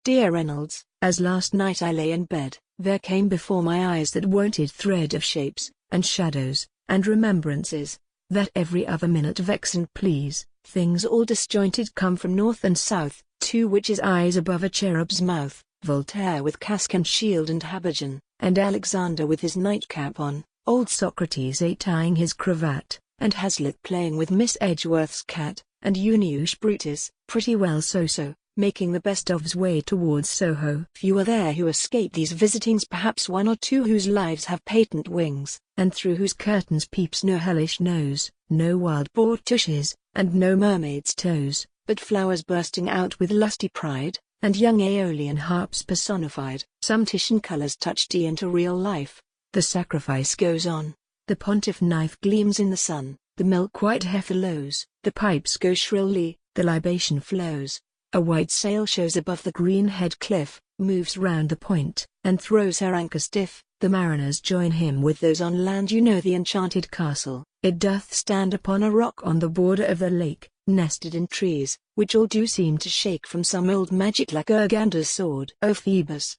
dear Reynolds, as last night I lay in bed, there came before my eyes that wonted thread of shapes, and shadows, and remembrances, that every other minute vex and please, things all disjointed come from north and south, two witches' eyes above a cherub's mouth, Voltaire with casque and shield and habergeon, and Alexander with his nightcap on, old Socrates tying his cravat, and Hazlitt playing with Miss Edgeworth's cat, and Junius Brutus, pretty well so-so, making the best of's way towards Soho. Few are there who escape these visitings, perhaps one or two whose lives have patent wings, and through whose curtains peeps no hellish nose, no wild boar tushes, and no mermaid's toes, but flowers bursting out with lusty pride, and young Aeolian harps personified. Some Titian colors touch into real life. The sacrifice goes on. The pontiff knife gleams in the sun, the milk-white heifer lows, the pipes go shrilly, the libation flows. A white sail shows above the green-head cliff, moves round the point, and throws her anchor stiff. The mariners join him with those on land. You know the enchanted castle, it doth stand upon a rock on the border of the lake, nested in trees, which all do seem to shake from some old magic like Urganda's sword. O Phoebus,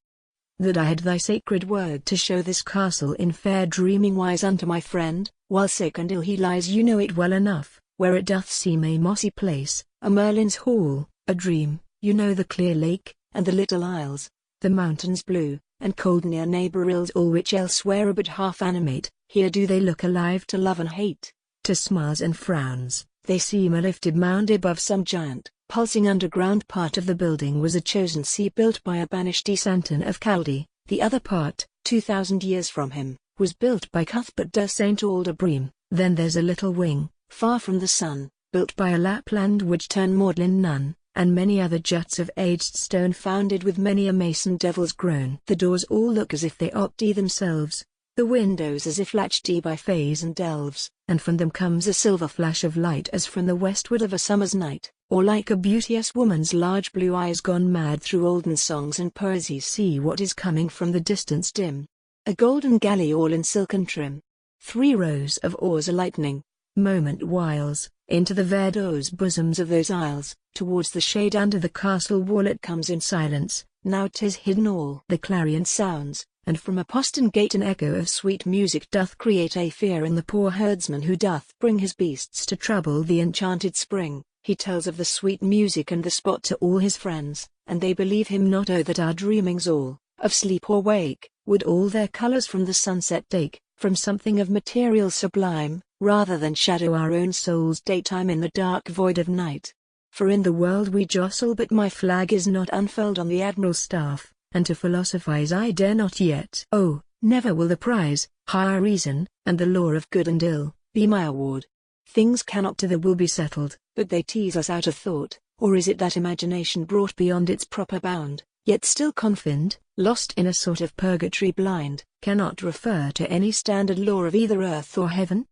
that I had thy sacred word to show this castle in fair dreaming wise unto my friend, while sick and ill he lies. You know it well enough, where it doth seem a mossy place, a Merlin's hall, a dream. You know the clear lake, and the little isles, the mountains blue, and cold near neighbor rills, all which elsewhere are but half animate, here do they look alive to love and hate, to smiles and frowns. They seem a lifted mound above some giant, pulsing underground. Part of the building was a chosen sea built by a banished Santon of Chaldee, the other part, 2,000 years from him, was built by Cuthbert de St. Aldebreme. Then there's a little wing, far from the sun, built by a Lapland witch-turned Magdalene nun, and many other juts of aged stone founded with many a mason devil's groan. The doors all look as if they opt themselves, the windows as if latched by fays and elves, and from them comes a silver flash of light as from the westward of a summer's night, or like a beauteous woman's large blue eyes gone mad through olden songs and poesies. See what is coming from the distance dim. A golden galley all in silken trim. 3 rows of oars a lightning moment whiles, into the verdose bosoms of those isles, towards the shade under the castle wall it comes in silence, now 'tis hidden all. The clarion sounds, and from a postern gate an echo of sweet music doth create a fear in the poor herdsman who doth bring his beasts to trouble the enchanted spring. He tells of the sweet music and the spot to all his friends, and they believe him not. Oh, that our dreamings all, of sleep or wake, would all their colors from the sunset take, from something of material sublime, rather than shadow our own soul's daytime in the dark void of night. For in the world we jostle, but my flag is not unfurled on the admiral's staff, and to philosophize I dare not yet. Oh, never will the prize, higher reason, and the law of good and ill, be my award. Things cannot to the will be settled, but they tease us out of thought. Or is it that imagination brought beyond its proper bound, yet still confined, lost in a sort of purgatory blind, cannot refer to any standard law of either earth or heaven?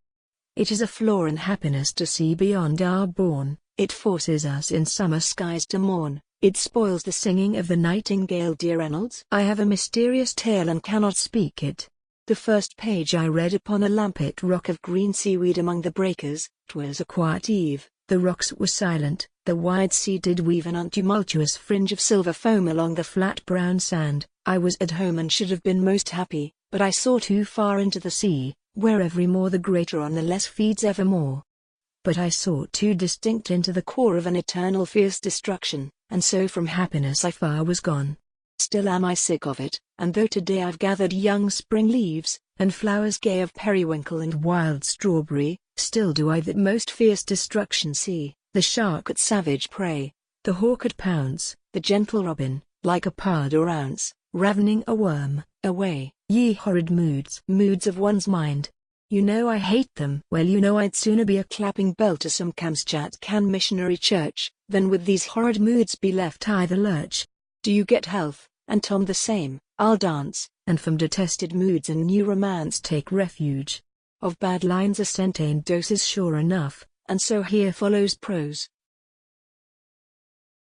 It is a flaw in happiness to see beyond our bourne. It forces us in summer skies to mourn. It spoils the singing of the nightingale. Dear Reynolds, I have a mysterious tale and cannot speak it. The first page I read upon a lampet rock of green seaweed among the breakers. 'Twas a quiet eve, the rocks were silent, the wide sea did weave an untumultuous fringe of silver foam along the flat brown sand. I was at home and should have been most happy, but I saw too far into the sea, where every more the greater on the less feeds evermore. But I saw too distinct into the core of an eternal fierce destruction, and so from happiness I far was gone. Still am I sick of it, and though today I've gathered young spring leaves, and flowers gay of periwinkle and wild strawberry, still do I that most fierce destruction see, the shark at savage prey, the hawk at pounce, the gentle robin, like a pard or ounce, ravening a worm. Away, ye horrid moods, moods of one's mind. You know I hate them. Well, you know I'd sooner be a clapping bell to some Kamschatkan missionary church, than with these horrid moods be left i' the lurch. Do you get health, and Tom the same? I'll dance, and from detested moods and new romance take refuge. Of bad lines a centane dose is sure enough, and so here follows prose.